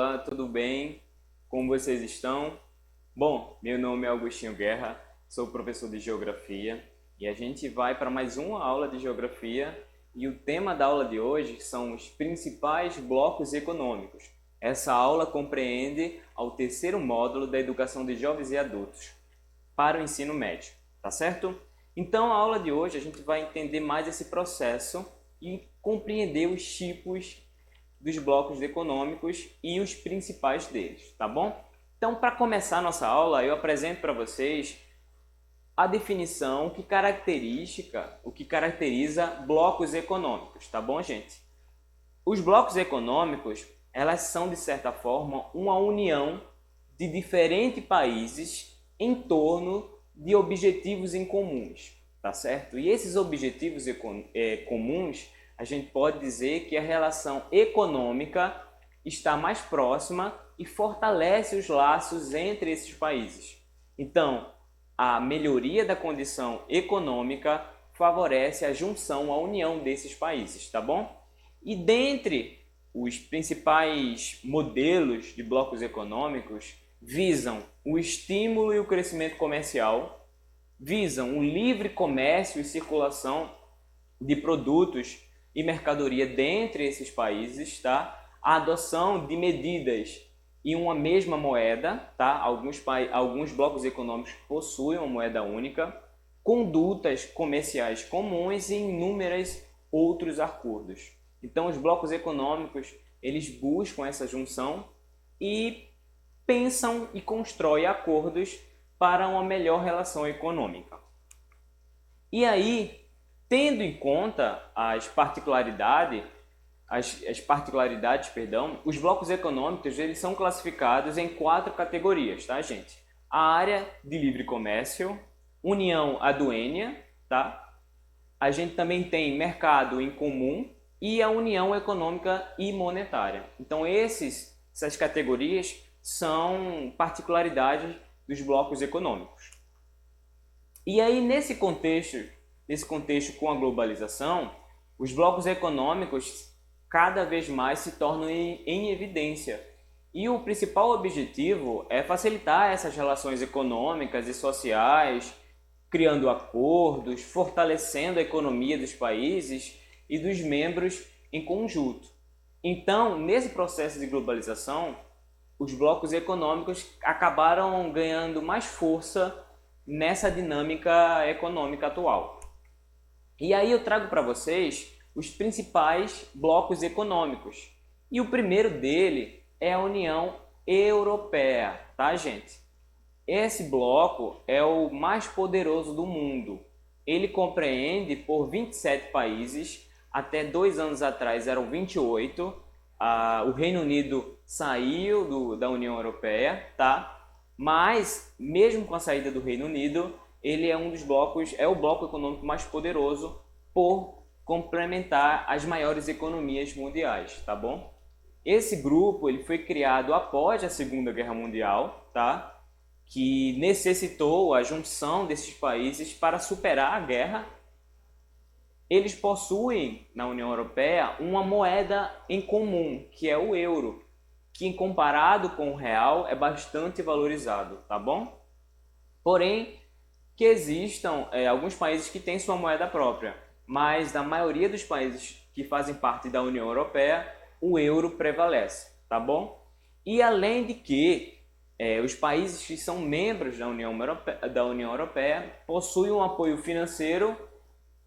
Olá, tudo bem? Como vocês estão? Bom, meu nome é Augustinho Guerra, sou professor de Geografia e a gente vai para mais uma aula de Geografia e o tema da aula de hoje são os principais blocos econômicos. Essa aula compreende ao terceiro módulo da Educação de Jovens e Adultos para o ensino médio, tá certo? Então, a aula de hoje a gente vai entender mais esse processo e compreender os tipos dos blocos econômicos e os principais deles, tá bom? Então, para começar a nossa aula, eu apresento para vocês a definição o que caracteriza blocos econômicos, tá bom, gente? Os blocos econômicos, elas são de certa forma uma união de diferentes países em torno de objetivos em comuns, tá certo? E esses objetivos comuns, a gente pode dizer que a relação econômica está mais próxima e fortalece os laços entre esses países. Então, a melhoria da condição econômica favorece a junção, a união desses países, tá bom? E dentre os principais modelos de blocos econômicos visam o estímulo e o crescimento comercial, visam o livre comércio e circulação de produtos e mercadoria dentre esses países, tá? A adoção de medidas em uma mesma moeda, tá? Alguns blocos econômicos possuem uma moeda única, condutas comerciais comuns e inúmeros outros acordos. Então, os blocos econômicos, eles buscam essa junção e pensam e constroem acordos para uma melhor relação econômica. E aí, tendo em conta os blocos econômicos eles são classificados em 4 categorias, tá, gente? A área de livre comércio, união aduênia, tá? A gente também tem mercado em comum e a união econômica e monetária. Então, essas categorias são particularidades dos blocos econômicos. E aí, nesse contexto com a globalização, os blocos econômicos cada vez mais se tornam em evidência. E o principal objetivo é facilitar essas relações econômicas e sociais, criando acordos, fortalecendo a economia dos países e dos membros em conjunto. Então, nesse processo de globalização, os blocos econômicos acabaram ganhando mais força nessa dinâmica econômica atual. E aí eu trago para vocês os principais blocos econômicos. E o primeiro dele é a União Europeia, tá, gente? Esse bloco é o mais poderoso do mundo. Ele compreende por 27 países, até 2 anos atrás eram 28. O Reino Unido saiu da União Europeia, tá? Mas, mesmo com a saída do Reino Unido, ele é o bloco econômico mais poderoso por complementar as maiores economias mundiais, tá bom? Esse grupo ele foi criado após a Segunda Guerra Mundial, tá? Que necessitou a junção desses países para superar a guerra. Eles possuem, na União Europeia, uma moeda em comum, que é o euro, que comparado com o real é bastante valorizado, tá bom? Porém, que existam alguns países que têm sua moeda própria, mas na maioria dos países que fazem parte da União Europeia, o euro prevalece, tá bom? E além de que os países que são membros da União Europeia possuem um apoio financeiro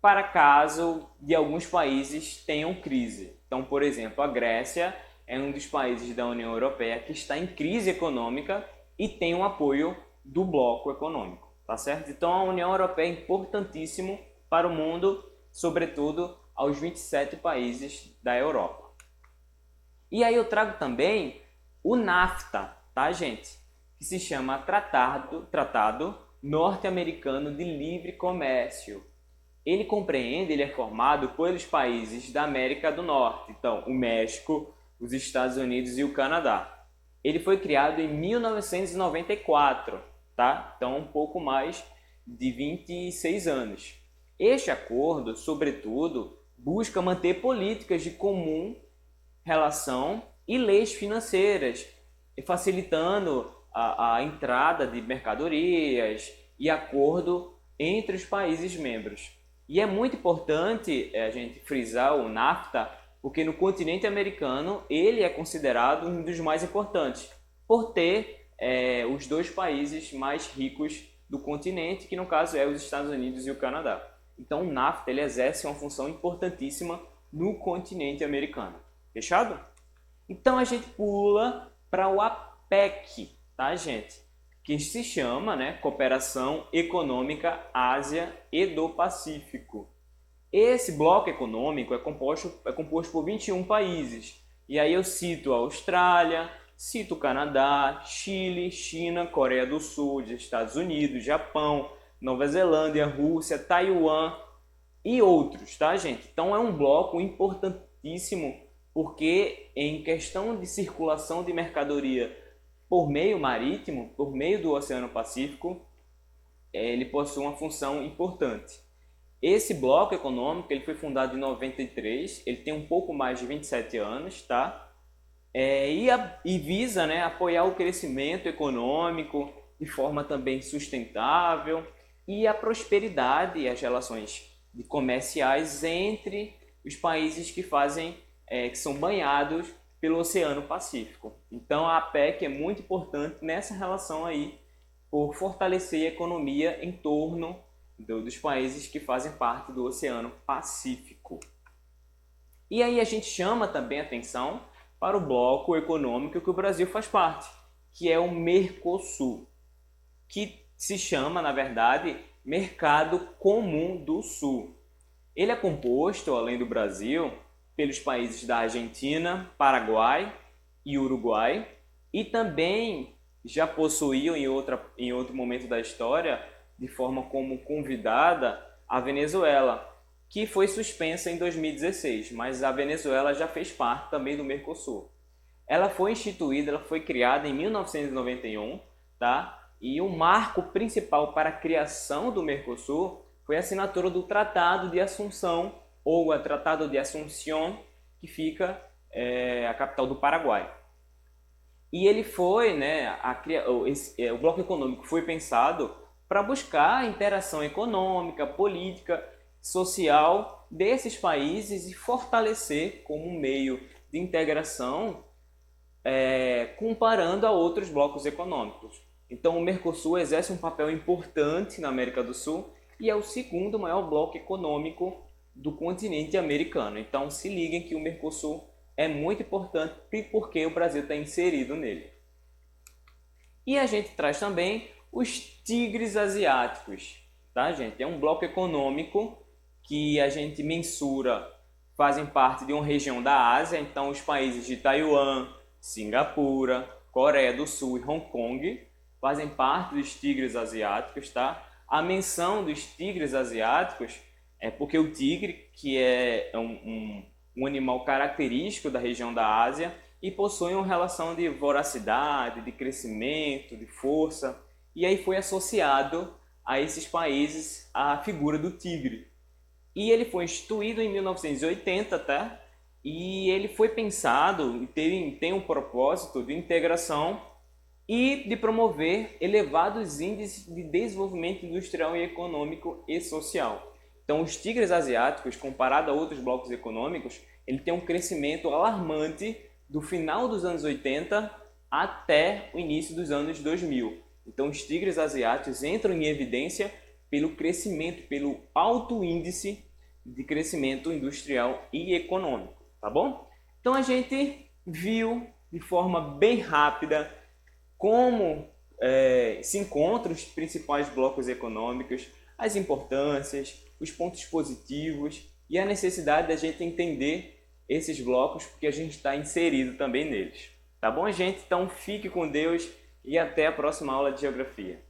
para caso de alguns países tenham crise. Então, por exemplo, a Grécia é um dos países da União Europeia que está em crise econômica e tem um apoio do bloco econômico, tá certo? Então, a União Europeia é importantíssimo para o mundo, sobretudo aos 27 países da Europa. E aí eu trago também o NAFTA, tá, gente? Que se chama Tratado Norte-Americano de Livre Comércio. Ele é formado pelos países da América do Norte, então o México, os Estados Unidos e o Canadá. Ele foi criado em 1994, tá? Então um pouco mais de 26 anos. Este acordo, sobretudo, busca manter políticas de comum relação e leis financeiras, facilitando a entrada de mercadorias e acordo entre os países membros. E é muito importante a gente frisar o NAFTA, porque no continente americano ele é considerado um dos mais importantes, por ter os dois países mais ricos do continente, que no caso é os Estados Unidos e o Canadá. Então o NAFTA ele exerce uma função importantíssima no continente americano. Fechado? Então a gente pula para o APEC, tá, gente? Que se chama, né, Cooperação Econômica Ásia e do Pacífico. Esse bloco econômico é composto por 21 países. E aí eu cito a Austrália, cito o Canadá, Chile, China, Coreia do Sul, Estados Unidos, Japão, Nova Zelândia, Rússia, Taiwan e outros, tá, gente? Então é um bloco importantíssimo porque em questão de circulação de mercadoria por meio marítimo, por meio do Oceano Pacífico, ele possui uma função importante. Esse bloco econômico ele foi fundado em 93, ele tem um pouco mais de 27 anos, tá? E visa, né, apoiar o crescimento econômico de forma também sustentável e a prosperidade e as relações comerciais entre os países que são banhados pelo Oceano Pacífico. Então a APEC é muito importante nessa relação aí, por fortalecer a economia em torno dos países que fazem parte do Oceano Pacífico. E aí a gente chama também atenção para o bloco econômico que o Brasil faz parte, que é o Mercosul, que se chama, na verdade, Mercado Comum do Sul. Ele é composto, além do Brasil, pelos países da Argentina, Paraguai e Uruguai, e também já possuíam em outro momento da história, de forma como convidada, a Venezuela, que foi suspensa em 2016, mas a Venezuela já fez parte também do Mercosul. Ela foi instituída, ela foi criada em 1991, tá? E o marco principal para a criação do Mercosul foi a assinatura do Tratado de Assunção, ou o Tratado de Assunción, que fica a capital do Paraguai. E ele foi, né, o bloco econômico foi pensado para buscar a interação econômica, política, social desses países e fortalecer como um meio de integração comparando a outros blocos econômicos. Então o Mercosul exerce um papel importante na América do Sul e é o segundo maior bloco econômico do continente americano. Então se liguem que o Mercosul é muito importante porque o Brasil está inserido nele. E a gente traz também os tigres asiáticos, tá, gente? É um bloco econômico que a gente mensura, fazem parte de uma região da Ásia, então os países de Taiwan, Singapura, Coreia do Sul e Hong Kong fazem parte dos tigres asiáticos, tá? A menção dos tigres asiáticos é porque o tigre, que é um animal característico da região da Ásia e possui uma relação de voracidade, de crescimento, de força, e aí foi associado a esses países a figura do tigre. E ele foi instituído em 1980, tá? E ele foi pensado e tem um propósito de integração e de promover elevados índices de desenvolvimento industrial e econômico e social. Então, os tigres asiáticos, comparado a outros blocos econômicos, ele tem um crescimento alarmante do final dos anos 80 até o início dos anos 2000. Então, os tigres asiáticos entram em evidência pelo crescimento, pelo alto índice de crescimento industrial e econômico, tá bom? Então, a gente viu de forma bem rápida como se encontram os principais blocos econômicos, as importâncias, os pontos positivos e a necessidade da gente entender esses blocos porque a gente está inserido também neles. Tá bom, gente? Então fique com Deus e até a próxima aula de Geografia.